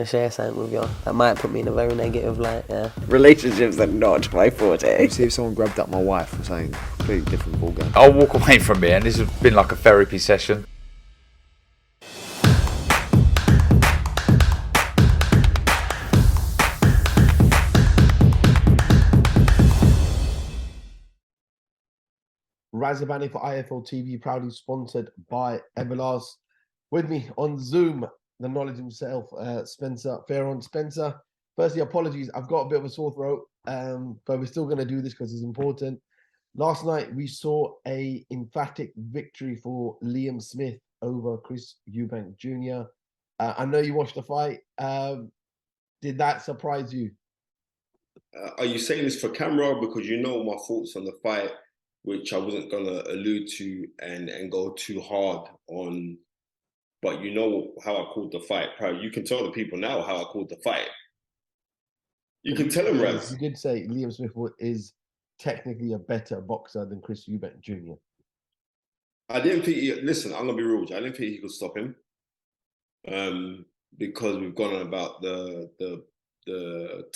to share something with you. That might put me in a very negative light, yeah. Relationships are not my forte. See if someone grabbed up my wife or something completely different ballgame. I'll walk away from here, and this has been like a therapy session. Razabani for IFL TV, proudly sponsored by Everlast. With me on Zoom, the knowledge himself, Spencer Fearon. Spencer, firstly, apologies. I've got a bit of a sore throat, but we're still going to do this because it's important. Last night, we saw a emphatic victory for Liam Smith over Chris Eubank Jr. I know you watched the fight. Did that surprise you? Are you saying this for camera? Because you know my thoughts on the fight, which I wasn't going to allude to and go too hard on. But you know how I called the fight. You can tell the people now how I called the fight. You can tell them, Raz. You did say Liam Smith is technically a better boxer than Chris Eubank Jr. I didn't think listen, I'm going to be real with you. I didn't think he could stop him. Because we've gone on about the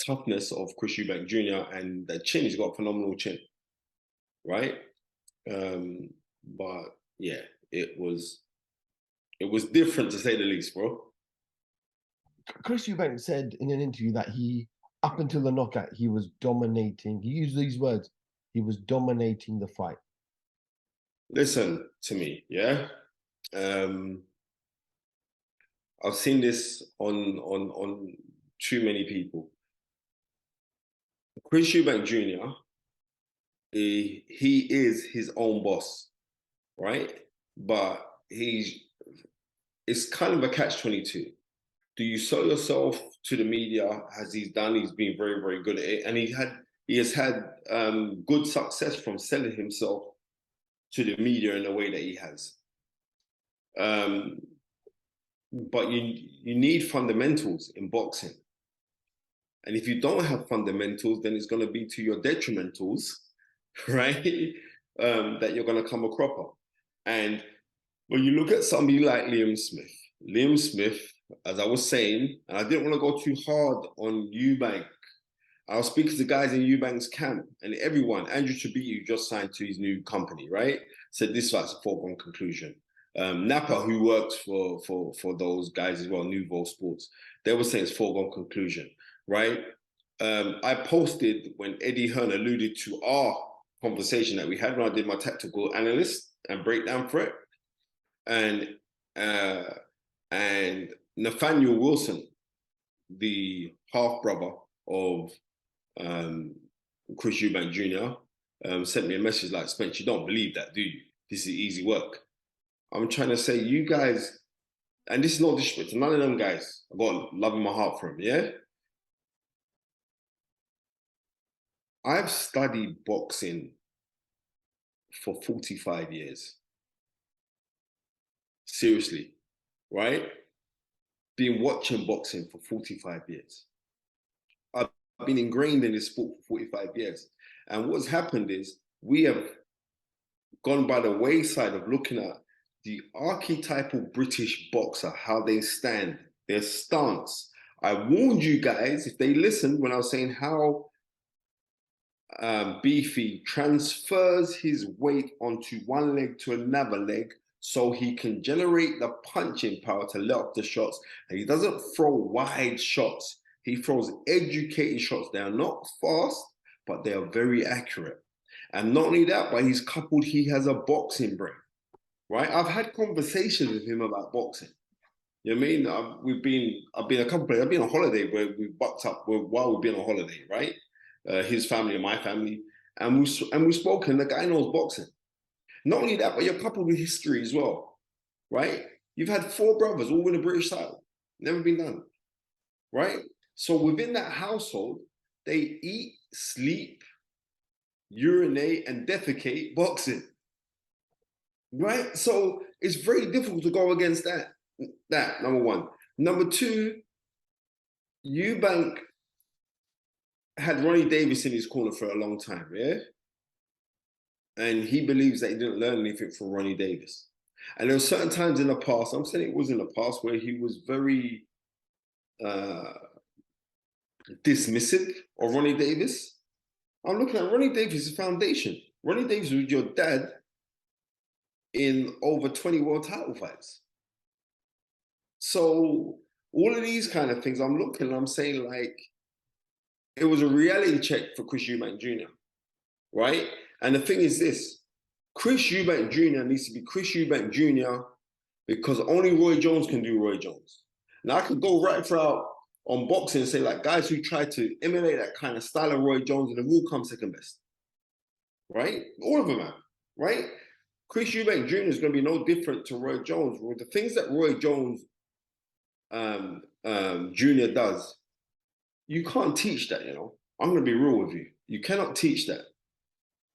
toughness of Chris Eubank Jr. and the chin. He's got a phenomenal chin. Right? But yeah, it was different to say the least, bro. Chris Eubank said in an interview that up until the knockout, he was dominating. He used these words. He was dominating the fight. Listen to me, yeah? I've seen this on too many people. Chris Eubank Jr., he is his own boss, right? But it's kind of a catch-22. Do you sell yourself to the media, as he's done? He's been very, very good at it. And he has had good success from selling himself to the media in the way that he has. But you need fundamentals in boxing. And if you don't have fundamentals, then it's going to be to your detrimentals, right? That you're going to come a cropper. And when you look at somebody like Liam Smith, as I was saying, and I didn't want to go too hard on Eubank. I was speaking to guys in Eubank's camp, and everyone, Andrew Tribbitti, who just signed to his new company, right, said this fight's a foregone conclusion. Napa, who works for those guys as well, Nouveau Sports, they were saying it's foregone conclusion, right? I posted when Eddie Hearn alluded to our conversation that we had when I did my tactical analyst and breakdown for it, and Nathaniel Wilson, the half brother of Chris Eubank Jr., sent me a message like, Spence, you don't believe that, do you? This is easy work. I'm trying to say, you guys, and this is not disrespect to none of them guys. I've got love in my heart for them, yeah? I've studied boxing for 45 years. Seriously, right? Been watching boxing for 45 years. I've been ingrained in this sport for 45 years. And what's happened is we have gone by the wayside of looking at the archetypal British boxer, how they stand, their stance. I warned you guys, if they listened, when I was saying how Beefy transfers his weight onto one leg to another leg so he can generate the punching power to let off the shots. And he doesn't throw wide shots. He throws educated shots. They are not fast, but they are very accurate. And not only that, but he has a boxing brain, right? I've had conversations with him about boxing. You know what I mean? I've been on holiday where we bucked up while we've been on holiday, right? His family and my family. And we've spoken, the guy knows boxing. Not only that, but you're coupled with history as well, right? You've had 4 brothers all win a British title. Never been done, right? So within that household, they eat, sleep, urinate, and defecate boxing, right? So it's very difficult to go against that, number one. Number two, Eubank had Ronnie Davis in his corner for a long time, yeah? And he believes that he didn't learn anything from Ronnie Davis. And there were certain times in the past, I'm saying it was in the past, where he was very dismissive of Ronnie Davis. I'm looking at Ronnie Davis' foundation. Ronnie Davis was your dad in over 20 world title fights. So all of these kind of things, I'm looking and I'm saying, like, it was a reality check for Chris Eubank Jr., right? And the thing is this, Chris Eubank Jr. needs to be Chris Eubank Jr. because only Roy Jones can do Roy Jones. Now, I could go right throughout on boxing and say, like, guys who try to emulate that kind of style of Roy Jones, and the will come second best, right? All of them have, right? Chris Eubank Jr. is going to be no different to Roy Jones. The things that Roy Jones Jr. does, you can't teach that, you know. I'm going to be real with you. You cannot teach that.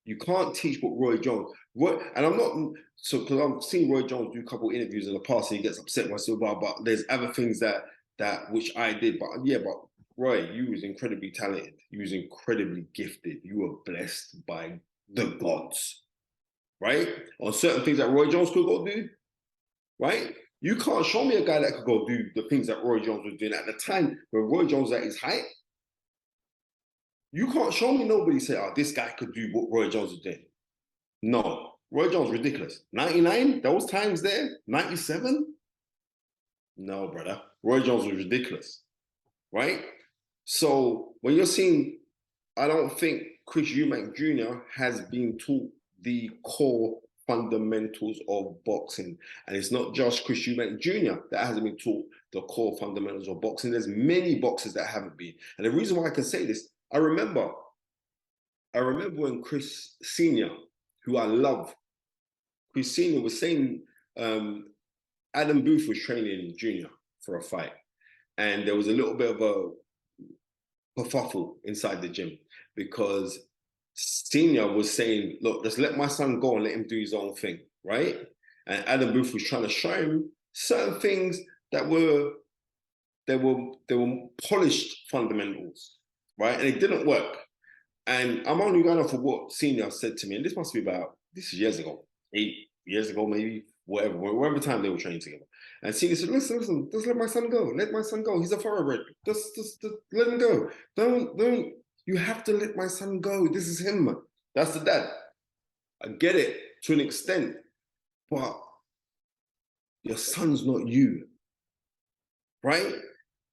You can't teach what Roy Jones. And I'm not, so because I've seen Roy Jones do a couple of interviews in the past and he gets upset myself about, but there's other things that which I did. But yeah, but Roy, you was incredibly talented. You was incredibly gifted. You were blessed by the gods, right? On certain things that Roy Jones could go do, right? You can't show me a guy that could go do the things that Roy Jones was doing at the time when Roy Jones was at his height. You can't show me nobody say, oh, this guy could do what Roy Jones was doing. No, Roy Jones ridiculous. 99, those times there, 97? No, brother. Roy Jones was ridiculous, right? So when you're seeing, I don't think Chris Eubank Jr. has been taught the core fundamentals of boxing. And it's not just Chris Eubank Jr. that hasn't been taught the core fundamentals of boxing. There's many boxers that haven't been. And the reason why I can say this, I remember when Chris Sr., who I love, Chris Sr. was saying Adam Booth was training Junior for a fight. And there was a little bit of a kerfuffle inside the gym because Senior was saying, look, just let my son go and let him do his own thing, right? And Adam Booth was trying to show him certain things that were polished fundamentals, right? And it didn't work. And I'm only going off of what Senior said to me, and this must be this is years ago, 8 years ago, maybe, whatever time they were training together. And Senior said, listen, just let my son go. Let my son go. He's a thoroughbred. Just let him go. Don't, you have to let my son go. This is him. That's the dad. I get it to an extent, but your son's not you, right?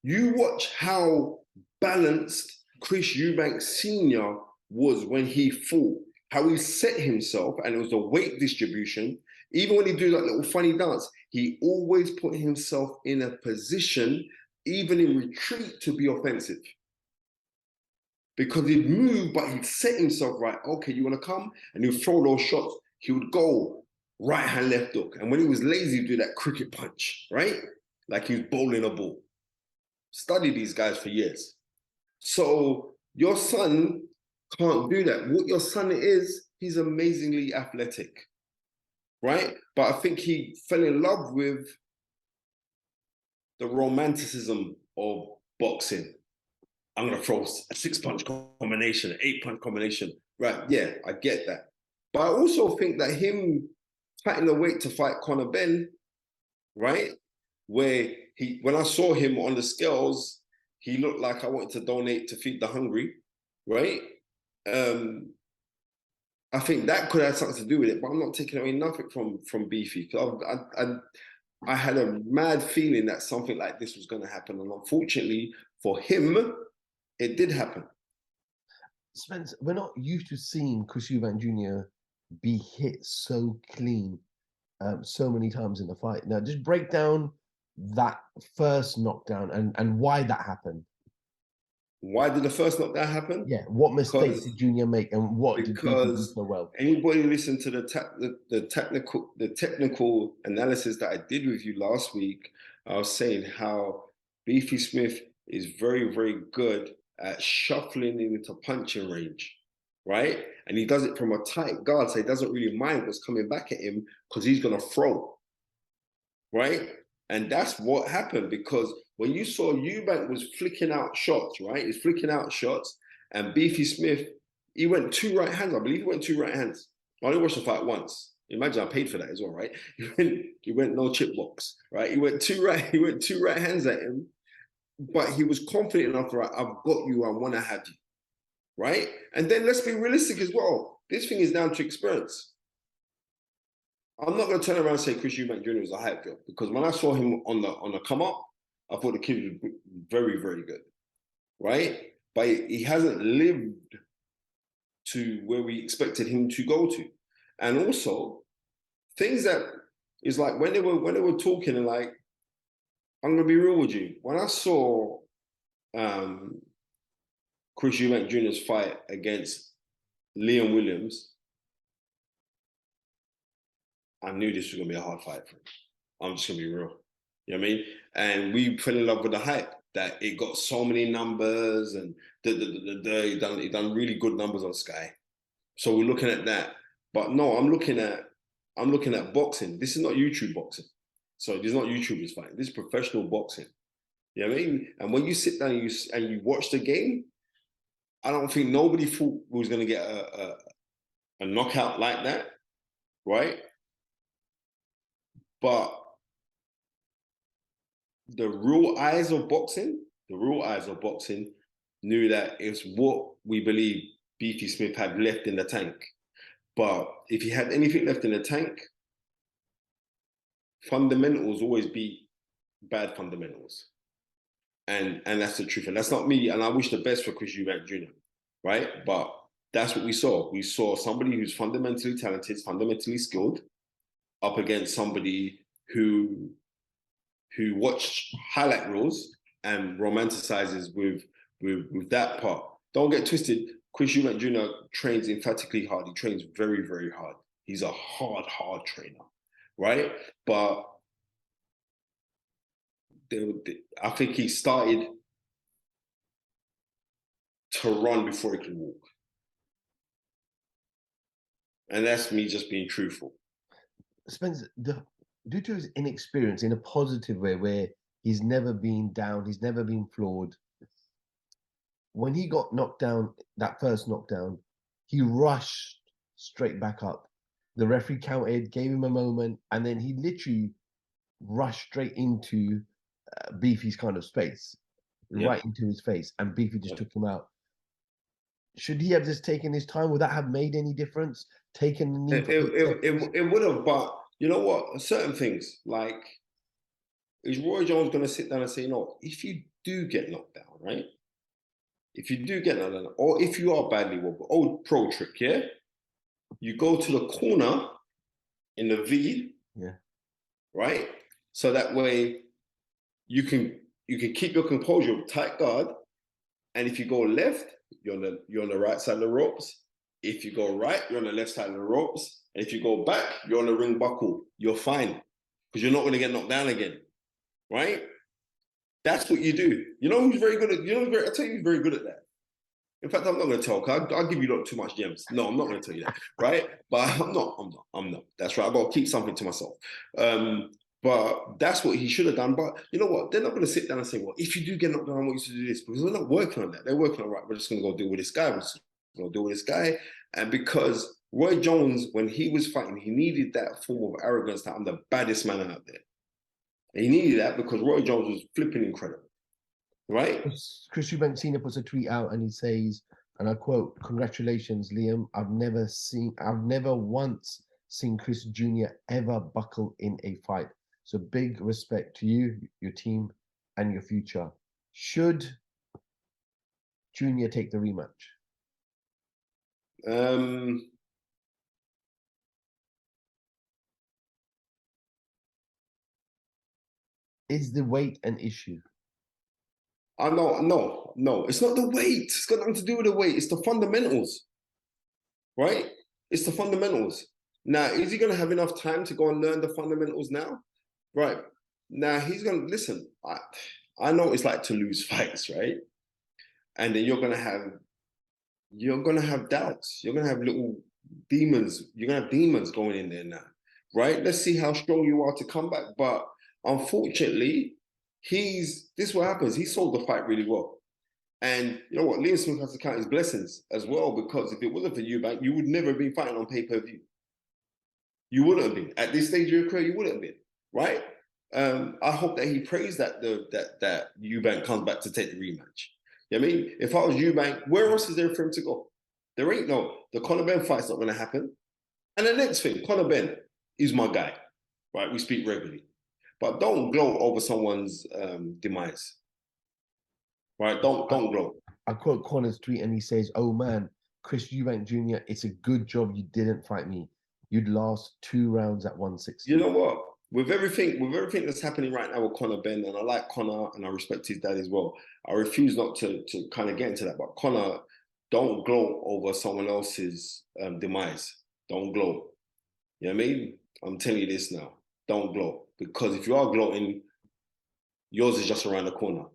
You watch how balanced Chris Eubank Sr. was when he fought, how he set himself, and it was the weight distribution. Even when he do that little funny dance, he always put himself in a position, even in retreat, to be offensive. Because he'd move, but he'd set himself right. Okay, you want to come? And he'd throw those shots. He would go right hand, left hook. And when he was lazy, he'd do that cricket punch, right? Like he was bowling a ball. Studied these guys for years. So your son can't do that. What your son is, he's amazingly athletic, right? But I think he fell in love with the romanticism of boxing. I'm going to throw a 6-punch combination, an 8-punch combination. Right, yeah, I get that. But I also think that him fighting the weight to fight Conor Benn, right? Where when I saw him on the scales, he looked like I wanted to donate to Feed the Hungry, right? I think that could have something to do with it, but I'm not taking away nothing from Beefy. I had a mad feeling that something like this was going to happen. And unfortunately for him, it did happen. Spence, we're not used to seeing Chris Eubank Jr. be hit so clean so many times in the fight. Now, just break down that first knockdown and why that happened. Why did the first knockdown happen? Yeah, what mistakes did Junior make, and what did he do so well? Anybody listen to the technical analysis that I did with you last week? I was saying how Beefy Smith is very, very good at shuffling into punching range, right? And he does it from a tight guard, so he doesn't really mind what's coming back at him because he's gonna throw, right? And that's what happened, because when you saw Eubank was flicking out shots, right? He's flicking out shots, and Beefy Smith, he went 2 right hands. I believe he went 2 right hands. I only watched the fight once. Imagine I paid for that as well, right? He went no chip box, right? He went 2 right hands at him. but he was confident enough, right? I've got you. I want to have you, right? And then let's be realistic as well. This thing is down to experience. I'm not going to turn around and say Chris Eubank Jr. is a hype girl, because when I saw him on the come up, I thought the kid was very, very good, right? But he hasn't lived to where we expected him to go to. And also, things that is like when they were talking, and like, I'm gonna be real with you. When I saw Chris Eubank Jr.'s fight against Liam Williams, I knew this was gonna be a hard fight for him. I'm just gonna be real. You know what I mean? And we fell in love with the hype that it got so many numbers, and he done really good numbers on Sky. So we're looking at that. But no, I'm looking at boxing. This is not YouTube boxing. So this is not YouTubers fighting. This is professional boxing. You know what I mean? And when you sit down and you watch the game, I don't think nobody thought we was going to get a knockout like that, right? But the real eyes of boxing knew that it's what we believe Beefy Smith had left in the tank. But if he had anything left in the tank, fundamentals always beat bad fundamentals. And that's the truth. And that's not me. And I wish the best for Chris Eubank Jr., right? But that's what we saw. We saw somebody who's fundamentally talented, fundamentally skilled, up against somebody who watched highlight reels and romanticizes with that part. Don't get twisted. Chris Eubank Jr. trains emphatically hard. He trains very, very hard. He's a hard trainer, right? But I think he started to run before he could walk. And that's me just being truthful. Spence, due to his inexperience in a positive way, where he's never been down, he's never been floored, when he got knocked down, that first knockdown, he rushed straight back up. The referee counted, gave him a moment, and then he literally rushed straight into Beefy's kind of space, right into his face, and Beefy just took him out. Should he have just taken his time? Would that have made any difference? Taken the knee? It would have, but you know what? Certain things, like, is Roy Jones going to sit down and say, no, if you do get knocked down, right? If you do get knocked down, or if you are badly wobbled, old pro trick, yeah? You go to the corner in the V, right? So that way you can keep your composure, tight guard, and if you go left, you're on the right side of the ropes. If you go right, you're on the left side of the ropes. And if you go back, you're on the ring buckle. You're fine, because you're not going to get knocked down again, right? That's what you do. You know who's very good at? I'll tell you who's very good at that. In fact, I'm not going to tell. I'll give you too much gems. No, I'm not going to tell you that, right? But I'm not. That's right. I've got to keep something to myself. But that's what he should have done. But you know what? They're not going to sit down and say, well, if you do get knocked down, I want you to do this. Because they're not working on that. They're working on, right, we're just going to go deal with this guy. We're just going to deal with this guy. And because Roy Jones, when he was fighting, he needed that form of arrogance that I'm the baddest man out there. And he needed that because Roy Jones was flipping incredible. Right? Chris Eubank Sr. puts a tweet out and he says, and I quote, "Congratulations, Liam. I've never once seen Chris Jr. ever buckle in a fight. So big respect to you, your team, and your future. Should Junior take the rematch?" Is the weight an issue? No. It's not the weight. It's got nothing to do with the weight. It's the fundamentals, right? It's the fundamentals. Now, is he going to have enough time to go and learn the fundamentals now? Right. Now, he's going to, listen, I know what it's like to lose fights, right? And then you're going to have doubts. You're going to have little demons. You're going to have demons going in there now, right? Let's see how strong you are to come back. But unfortunately, this is what happens. He sold the fight really well. And you know what? Liam Smith has to count his blessings as well, because if it wasn't for Eubank, you would never have been fighting on pay-per-view. You wouldn't have been. At this stage of your career, you wouldn't have been, right? I hope that he prays that that Eubank comes back to take the rematch. You know what I mean? If I was Eubank, where else is there for him to go? There ain't no, the Conor Benn fight's not going to happen. And the next thing, Conor Benn is my guy, right? We speak regularly. But don't gloat over someone's demise, right? Don't gloat. I quote Conor's tweet and he says, "Oh man, Chris Eubank Jr., it's a good job you didn't fight me. You'd last 2 rounds at 160. You know what? With everything that's happening right now with Conor Benn, and I like Conor and I respect his dad as well, I refuse not to kind of get into that. But Conor, don't gloat over someone else's demise. Don't gloat. You know what I mean? I'm telling you this now. Don't gloat. Because if you are gloating, yours is just around the corner.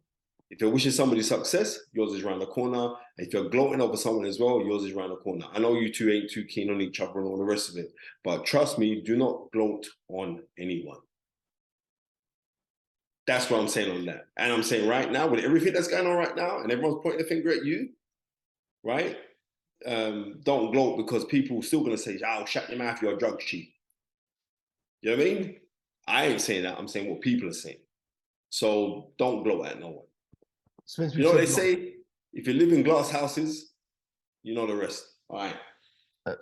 If you're wishing somebody success, yours is around the corner. And if you're gloating over someone as well, yours is around the corner. I know you two ain't too keen on each other and all the rest of it, but trust me, do not gloat on anyone. That's what I'm saying on that. And I'm saying right now, with everything that's going on right now, and everyone's pointing the finger at you, right? Don't gloat, because people are still going to say, "Oh, shut your mouth, you're a drug cheat." You know what I mean? I ain't saying that. I'm saying what people are saying. So don't gloat at no one. Spence, You know what they say? If you live in glass houses, you know the rest. All right.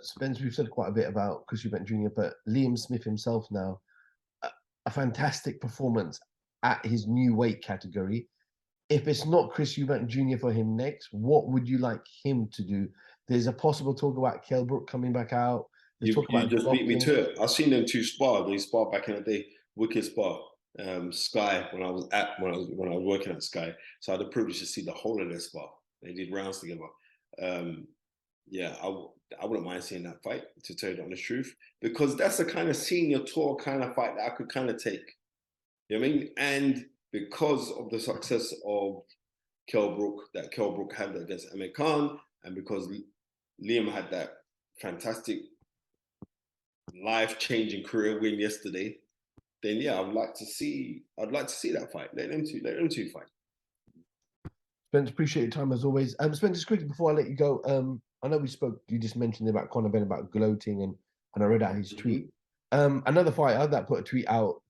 Spence, we've said quite a bit about Chris Eubank Jr., but Liam Smith himself now, a fantastic performance at his new weight category. If it's not Chris Eubank Jr. for him next, what would you like him to do? There's a possible talk about Kell Brook coming back out. You just beat me to it. I've seen them two spar. They spar back in the day. Wicked spar. Sky, when I was working at Sky, so I had the privilege to see the whole of their spar. They did rounds together. Yeah, I wouldn't mind seeing that fight, to tell you the honest truth, because that's the kind of senior tour kind of fight that I could kind of take. You know what I mean? And because of the success of Kell Brook had against Amir Khan, and because Liam had that fantastic life-changing career win yesterday, then yeah, I'd like to see that fight. Let them two fight. Spence, appreciate your time as always. Spence, just quickly before I let you go, I know you just mentioned about Conor Benn about gloating, and I read out his tweet. Another fighter that put a tweet out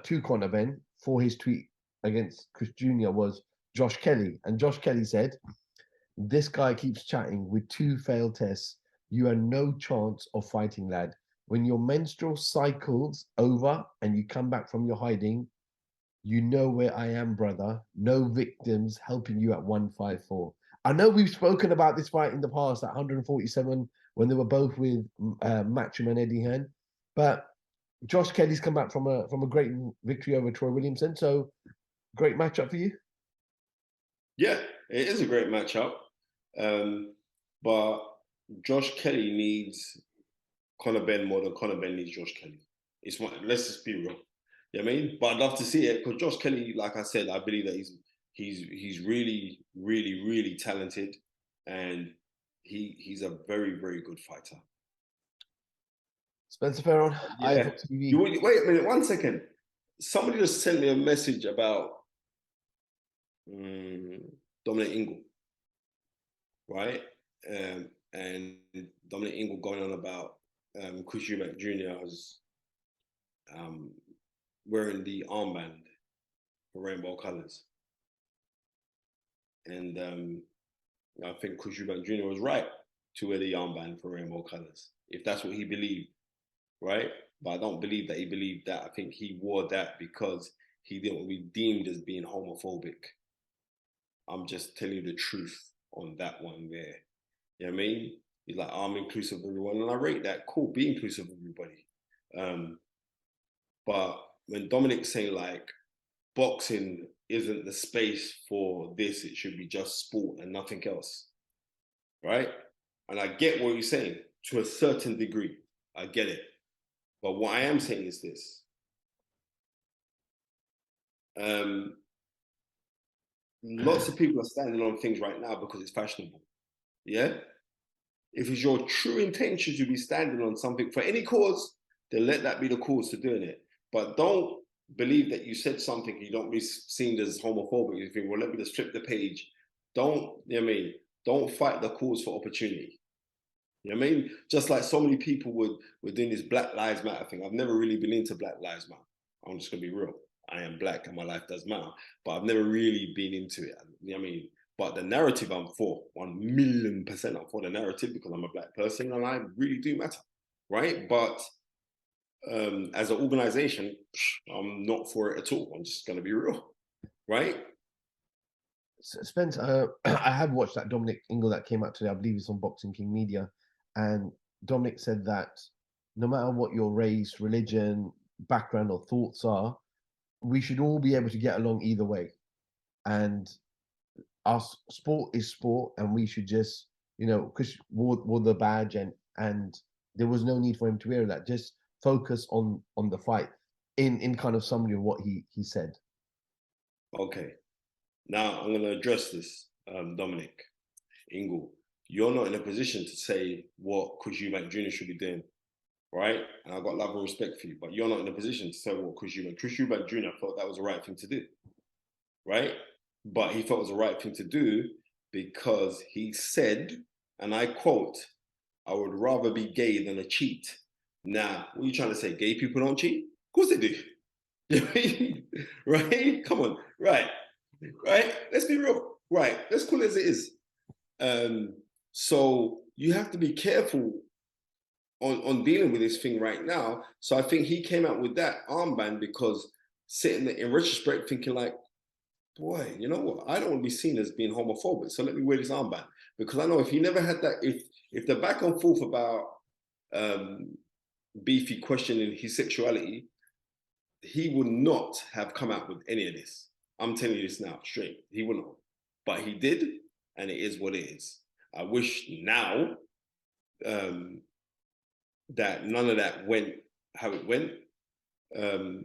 to Conor Benn for his tweet against Chris Jr. was Josh Kelly. And Josh Kelly said, "This guy keeps chatting with 2 failed tests. You have no chance of fighting, lad. When your menstrual cycle's over and you come back from your hiding, you know where I am, brother. No victims helping you at 154. I know we've spoken about this fight in the past at 147 when they were both with Matcham and Eddie Hearn, but Josh Kelly's come back from a great victory over Troy Williamson. So great matchup for you. Yeah, it is a great matchup, but Josh Kelly needs Conor Benn more than Conor Benn needs Josh Kelly. Let's just be real. You know what I mean? But I'd love to see it, because Josh Kelly, like I said, I believe that he's really, really, really talented, and he's a very, very good fighter. Spencer Fearon, yeah. Wait a minute, 1 second. Somebody just sent me a message about Dominic Ingle, right? And Dominic Ingle going on about Chris Eubank Jr. as wearing the armband for rainbow colours. And I think Chris Eubank Jr. was right to wear the armband for rainbow colours, if that's what he believed, right? But I don't believe that he believed that. I think he wore that because he didn't want to be deemed as being homophobic. I'm just telling you the truth on that one there. You know what I mean? He's like, I'm inclusive of everyone, and I rate that. Cool, be inclusive of everybody. But when Dominic's saying like, boxing isn't the space for this, it should be just sport and nothing else, right? And I get what you're saying to a certain degree. I get it. But what I am saying is this. Lots of people are standing on things right now because it's fashionable. Yeah? If it's your true intention to be standing on something for any cause, then let that be the cause to doing it. But don't believe that you said something, you don't be seen as homophobic. You think, well, let me just flip the page. Don't, you know what I mean? Don't fight the cause for opportunity. You know what I mean? Just like so many people were doing this Black Lives Matter thing. I've never really been into Black Lives Matter. I'm just going to be real. I am black and my life does matter. But I've never really been into it. You know what I mean? But the narrative I'm for, 1,000,000% I'm for the narrative because I'm a black person and I really do matter, right? But as an organization, I'm not for it at all. I'm just going to be real, right? Spence, I have watched that Dominic Ingle that came out today. I believe it's on Boxing King Media. And Dominic said that no matter what your race, religion, background or thoughts are, we should all be able to get along either way. And our sport is sport, and we should just, because wore the badge, and there was no need for him to wear that. Just focus on the fight. In kind of summary of what he said. Okay, now I'm going to address this, Dominic Ingle. You're not in a position to say what Chris Eubank Jr. should be doing, right? And I've got love and respect for you, but you're not in a position to say what Chris Eubank Jr. thought that was the right thing to do, right? But he thought it was the right thing to do because he said, and I quote, "I would rather be gay than a cheat." Now, what are you trying to say? Gay people don't cheat? Of course they do. You know what I mean? Right? Come on. Right. Let's be real. Right. Let's call it as it is. So you have to be careful on dealing with this thing right now. So I think he came out with that armband because sitting there in retrospect thinking like, boy, you know what? I don't want to be seen as being homophobic. So let me wear this armband. Because I know if he never had that, if the back and forth about Beefy questioning his sexuality, he would not have come out with any of this. I'm telling you this now, straight. He wouldn't have. But he did, and it is what it is. I wish now that none of that went how it went, to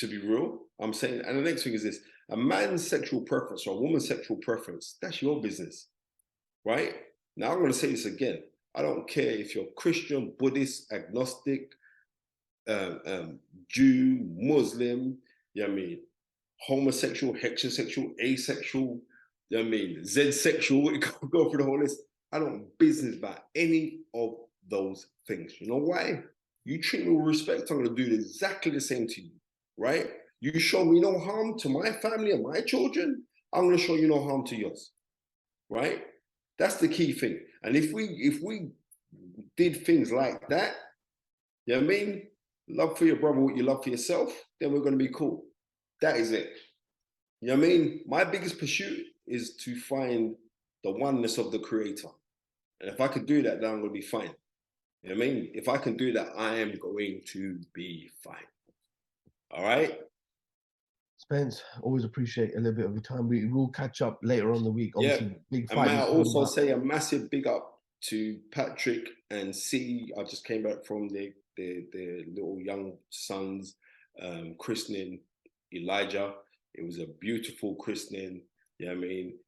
be real. I'm saying, and the next thing is this, a man's sexual preference or a woman's sexual preference, that's your business, right? Now I'm going to say this again. I don't care if you're Christian, Buddhist, agnostic, Jew, Muslim, you know what I mean, homosexual, heterosexual, asexual, you know what I mean, Z-sexual, go through the whole list. I don't business about any of those things. You know why? You treat me with respect, I'm going to do exactly the same to you, right? You show me no harm to my family and my children, I'm going to show you no harm to yours, right? That's the key thing. And if we did things like that, you know what I mean? Love for your brother what you love for yourself, then we're going to be cool. That is it. You know what I mean? My biggest pursuit is to find the oneness of the creator. And if I could do that, then I'm going to be fine. You know what I mean? If I can do that, I am going to be fine. All right? Spence, always appreciate a little bit of your time. We will catch up later on the week. Obviously, Yeah. big And fight. may I also say a massive big up to Patrick and C. I just came back from the little young son's christening, Elijah. It was a beautiful christening. You know what I mean?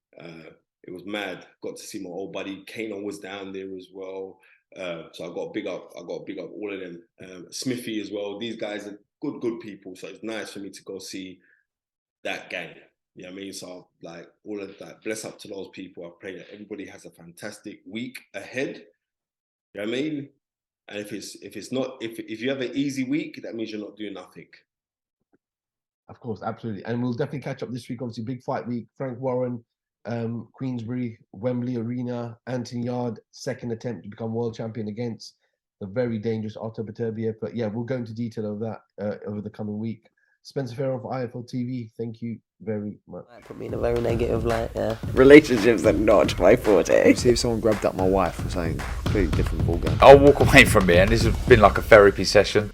It was mad. Got to see my old buddy. Kano was down there as well. So I got big up all of them. Smithy as well. These guys are good people. So it's nice for me to go see that gang. You know what I mean? So like all of that, bless up to those people. I pray that everybody has a fantastic week ahead. You know what I mean? And if you have an easy week, that means you're not doing nothing. Of course, absolutely. And we'll definitely catch up this week. Obviously, big fight week. Frank Warren, Queensbury, Wembley Arena, Anthony Yard, second attempt to become world champion against the very dangerous Otto Beterbiev. But yeah, we'll go into detail of that over the coming week. Spencer Fearon for IFL TV. Thank you very much. Might put me in a very negative light, yeah. Relationships are not my forte. See if someone grabbed up my wife for saying completely different ballgame. I'll walk away from it, and this has been like a therapy session.